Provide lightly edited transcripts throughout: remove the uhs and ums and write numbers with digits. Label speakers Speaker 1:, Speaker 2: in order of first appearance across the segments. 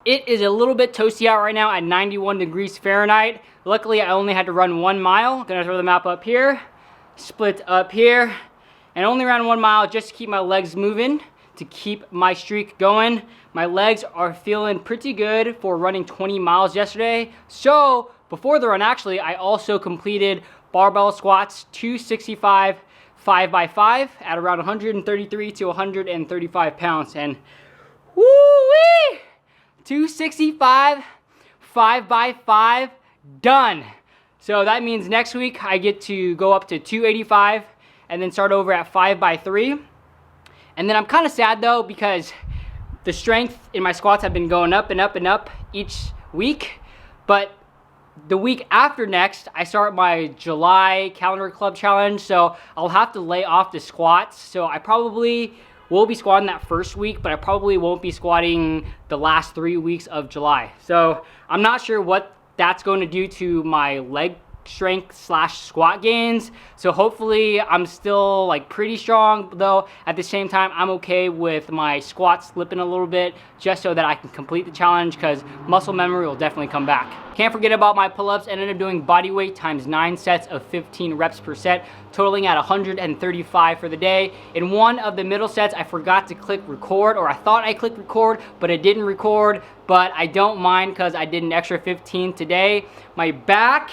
Speaker 1: It is a little bit toasty out right now at 91 degrees Fahrenheit. Luckily, I only had to run 1 mile. Gonna throw the map up here, split up here, and only ran 1 mile just to keep my legs moving, to keep my streak going. My legs are feeling pretty good for running 20 miles yesterday. So before the run, actually, I also completed barbell squats, 265 5x5 at around 133 to 135 pounds. And woo-wee! 265 5x5 done. So that means next week I get to go up to 285 and then start over at 5x3. And then I'm kind of sad though, because the strength in my squats have been going up and up and up each week. But the week after next, I start my July calendar club challenge. So I'll have to lay off the squats. So I probably will be squatting that first week, but I probably won't be squatting the last 3 weeks of July. So I'm not sure what that's going to do to my leg strength slash squat gains. So hopefully I'm still like pretty strong, though at the same time I'm okay with my squats slipping a little bit just so that I can complete the challenge, because muscle memory will definitely come back. Can't forget about my pull-ups. I ended up doing body weight times 9 sets of 15 reps per set, totaling at 135 for the day. In one of the middle sets, I forgot to click record, or I thought I clicked record, but it didn't record. But I don't mind because I did an extra 15 today. My back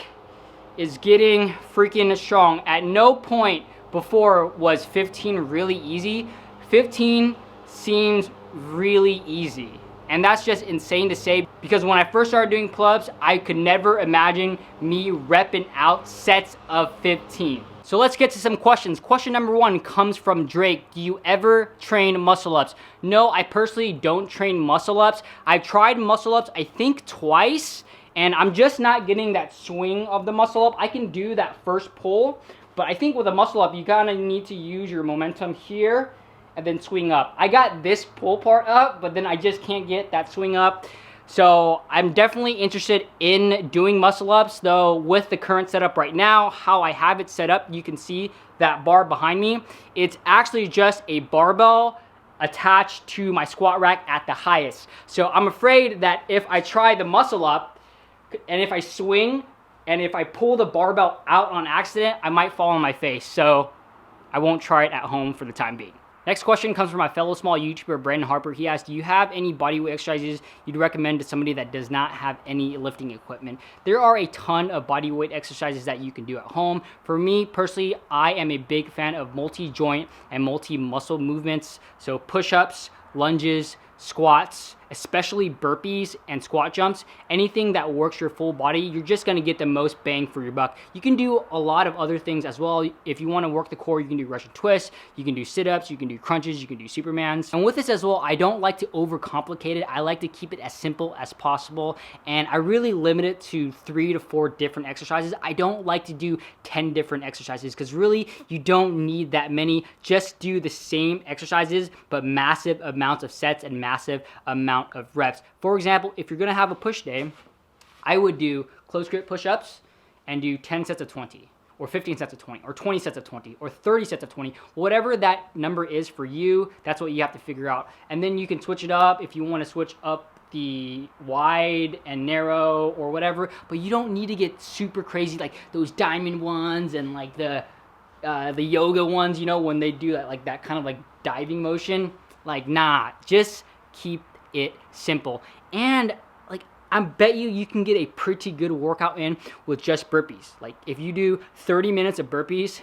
Speaker 1: is getting freaking strong. At no point before was 15 really easy. 15 seems really easy. And that's just insane to say, because when I first started doing pull-ups, I could never imagine me repping out sets of 15. So let's get to some questions. Question number 1 comes from Drake. Do you ever train muscle ups? No, I personally don't train muscle ups. I've tried muscle ups, I think twice, and I'm just not getting that swing of the muscle up. I can do that first pull, but I think with a muscle up, you kind of need to use your momentum here and then swing up. I got this pull part up, but then I just can't get that swing up. So I'm definitely interested in doing muscle ups, though with the current setup right now, how I have it set up, you can see that bar behind me. It's actually just a barbell attached to my squat rack at the highest. So I'm afraid that if I try the muscle up, and if I swing, and if I pull the barbell out on accident, I might fall on my face. So I won't try it at home for the time being. Next question comes from my fellow small YouTuber, Brandon Harper. He asked, do you have any bodyweight exercises you'd recommend to somebody that does not have any lifting equipment? There are a ton of bodyweight exercises that you can do at home. For me, personally, I am a big fan of multi-joint and multi-muscle movements. So push-ups, lunges, squats, especially burpees and squat jumps, anything that works your full body, you're just going to get the most bang for your buck. You can do a lot of other things as well. If you want to work the core, you can do Russian twists, you can do sit-ups, you can do crunches, you can do Supermans. And with this as well, I don't like to overcomplicate it. I like to keep it as simple as possible, and I really limit it to 3 to 4 different exercises. I don't like to do 10 different exercises, because really you don't need that many. Just do the same exercises, but massive amounts of sets and massive amount of reps. For example, if you're going to have a push day, I would do close grip push-ups and do 10 sets of 20, or 15 sets of 20, or 20 sets of 20, or 30 sets of 20. Whatever that number is for you, that's what you have to figure out. And then you can switch it up if you want to switch up the wide and narrow or whatever, but you don't need to get super crazy like those diamond ones and like the yoga ones, you know, when they do that, like that kind of like diving motion. Like, nah, just keep it simple. And like, I bet you can get a pretty good workout in with just burpees. Like, if you do 30 minutes of burpees,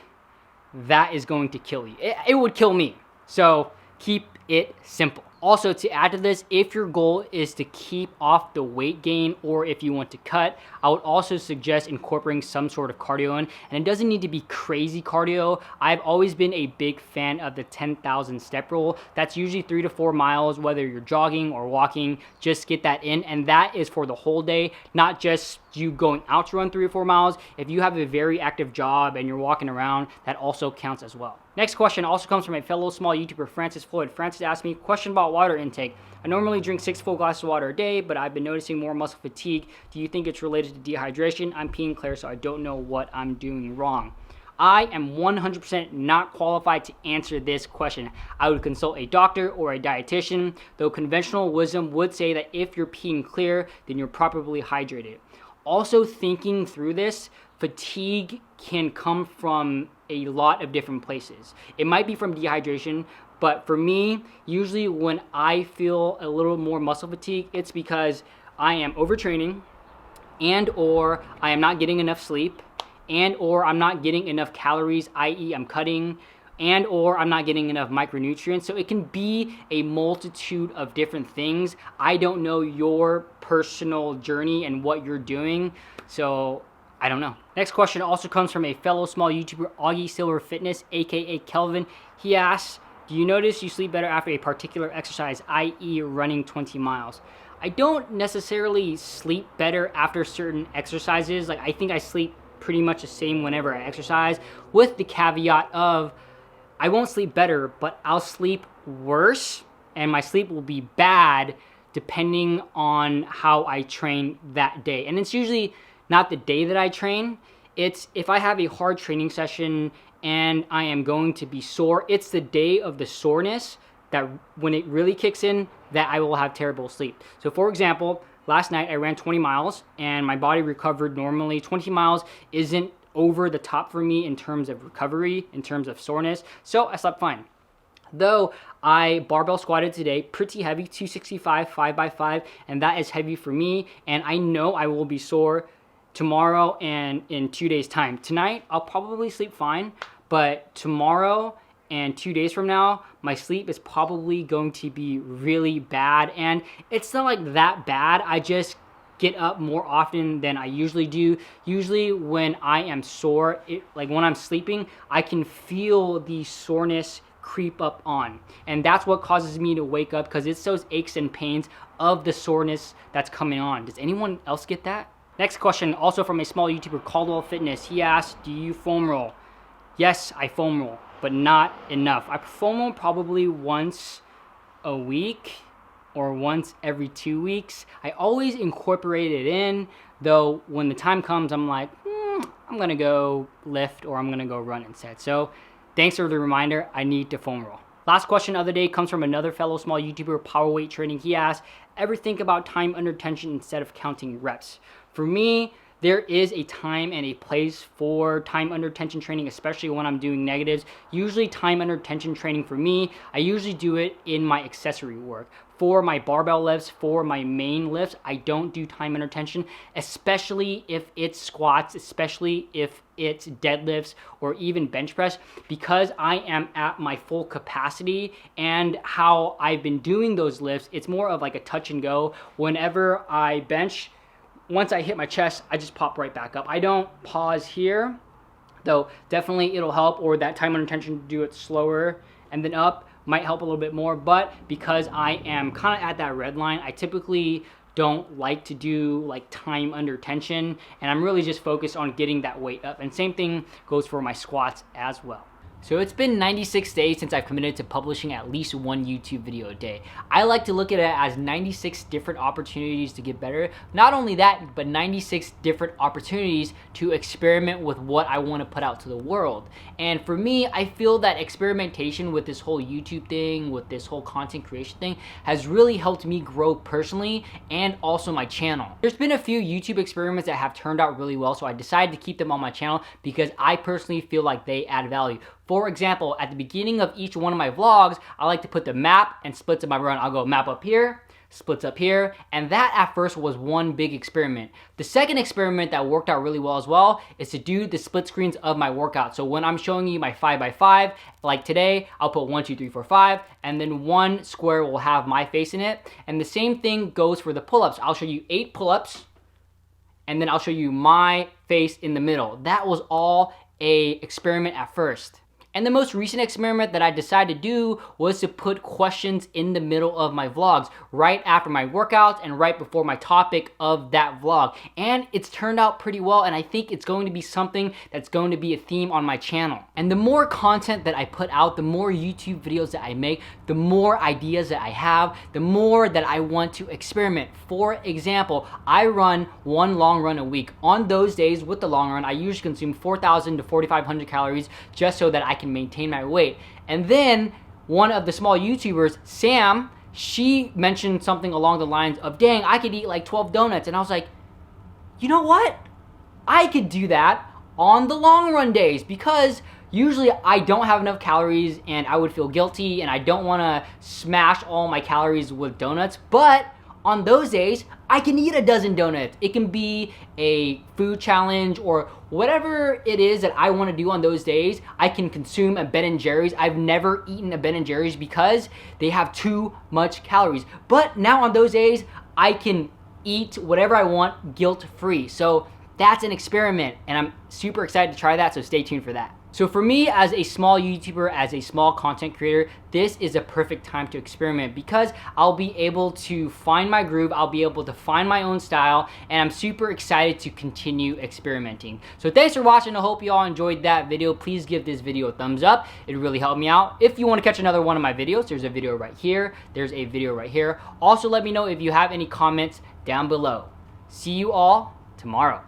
Speaker 1: that is going to kill you. It would kill me. So keep it simple. Also, to add to this, if your goal is to keep off the weight gain, or if you want to cut, I would also suggest incorporating some sort of cardio in. And it doesn't need to be crazy cardio. I've always been a big fan of the 10,000 step rule. That's usually 3 to 4 miles, whether you're jogging or walking. Just get that in, and that is for the whole day, not just you going out to run 3 or 4 miles. If you have a very active job and you're walking around, that also counts as well. Next question also comes from a fellow small YouTuber, Francis Floyd. Francis asked me, question about water intake. I normally drink 6 full glasses of water a day, but I've been noticing more muscle fatigue. Do you think it's related to dehydration? I'm peeing clear, so I don't know what I'm doing wrong. I am 100% not qualified to answer this question. I would consult a doctor or a dietitian, though conventional wisdom would say that if you're peeing clear, then you're properly hydrated. Also, thinking through this, fatigue can come from a lot of different places. It might be from dehydration, but for me, usually when I feel a little more muscle fatigue, it's because I am overtraining, and or I am not getting enough sleep, and or I'm not getting enough calories, i.e. I'm cutting, and or I'm not getting enough micronutrients. So it can be a multitude of different things. I don't know your personal journey and what you're doing, so I don't know. Next question also comes from a fellow small YouTuber, Augie Silver Fitness, aka Kelvin. He asks, do you notice you sleep better after a particular exercise, i.e. running 20 miles? I don't necessarily sleep better after certain exercises. Like, I think I sleep pretty much the same whenever I exercise, with the caveat of I won't sleep better, but I'll sleep worse, and my sleep will be bad depending on how I train that day. And it's usually not the day that I train. It's if I have a hard training session and I am going to be sore, it's the day of the soreness that when it really kicks in, that I will have terrible sleep. So for example, last night I ran 20 miles and my body recovered normally. 20 miles isn't over the top for me in terms of recovery, in terms of soreness, so I slept fine. Though I barbell squatted today, pretty heavy, 265, 5x5, and that is heavy for me, and I know I will be sore tomorrow and in 2 days time. Tonight, I'll probably sleep fine, but tomorrow and 2 days from now, my sleep is probably going to be really bad, and it's not like that bad. I just get up more often than I usually do. Usually when I am sore, like when I'm sleeping, I can feel the soreness creep up on, and that's what causes me to wake up, because it's those aches and pains of the soreness that's coming on. Does anyone else get that? Next question, also from a small YouTuber, Caldwell Fitness. He asked, do you foam roll? Yes, I foam roll, but not enough. I foam roll probably once a week or once every 2 weeks. I always incorporate it in, though when the time comes, I'm like, I'm gonna go lift or I'm gonna go run instead. So thanks for the reminder, I need to foam roll. Last question of the day comes from another fellow small YouTuber, Power Weight Training. He asked, ever think about time under tension instead of counting reps? For me, there is a time and a place for time under tension training, especially when I'm doing negatives. Usually time under tension training for me, I usually do it in my accessory work. For my barbell lifts, for my main lifts, I don't do time under tension, especially if it's squats, especially if it's deadlifts or even bench press, because I am at my full capacity, and how I've been doing those lifts, it's more of like a touch and go. Whenever I bench, once I hit my chest, I just pop right back up. I don't pause here, though definitely it'll help, or that time under tension to do it slower and then up might help a little bit more. But because I am kind of at that red line, I typically don't like to do like time under tension, and I'm really just focused on getting that weight up. And same thing goes for my squats as well. So it's been 96 days since I've committed to publishing at least one YouTube video a day. I like to look at it as 96 different opportunities to get better. Not only that, but 96 different opportunities to experiment with what I want to put out to the world. And for me, I feel that experimentation with this whole YouTube thing, with this whole content creation thing, has really helped me grow personally and also my channel. There's been a few YouTube experiments that have turned out really well, so I decided to keep them on my channel because I personally feel like they add value. For example, at the beginning of each one of my vlogs, I like to put the map and splits of my run. I'll go map up here, splits up here, and that at first was one big experiment. The second experiment that worked out really well as well is to do the split screens of my workout. So when I'm showing you my 5x5, like today, I'll put 1, 2, 3, 4, 5, and then one square will have my face in it. And the same thing goes for the pull-ups. I'll show you 8 pull-ups, and then I'll show you my face in the middle. That was all a experiment at first. And the most recent experiment that I decided to do was to put questions in the middle of my vlogs, right after my workouts and right before my topic of that vlog. And it's turned out pretty well, and I think it's going to be something that's going to be a theme on my channel. And the more content that I put out, the more YouTube videos that I make, the more ideas that I have, the more that I want to experiment. For example, I run one long run a week. On those days with the long run, I usually consume 4,000 to 4,500 calories just so that I can maintain my weight. And then one of the small YouTubers, Sam, she mentioned something along the lines of, dang, I could eat like 12 donuts. And I was like, you know what? I could do that on the long run days, because usually I don't have enough calories and I would feel guilty and I don't want to smash all my calories with donuts. But on those days, I can eat a dozen donuts. It can be a food challenge or whatever it is that I want to do on those days. I can consume a Ben & Jerry's. I've never eaten a Ben & Jerry's because they have too much calories. But now on those days, I can eat whatever I want guilt-free. So that's an experiment, and I'm super excited to try that, so stay tuned for that. So for me, as a small YouTuber, as a small content creator, this is a perfect time to experiment because I'll be able to find my groove, I'll be able to find my own style, and I'm super excited to continue experimenting. So thanks for watching. I hope you all enjoyed that video. Please give this video a thumbs up. It really helped me out. If you want to catch another one of my videos, there's a video right here. There's a video right here. Also, let me know if you have any comments down below. See you all tomorrow.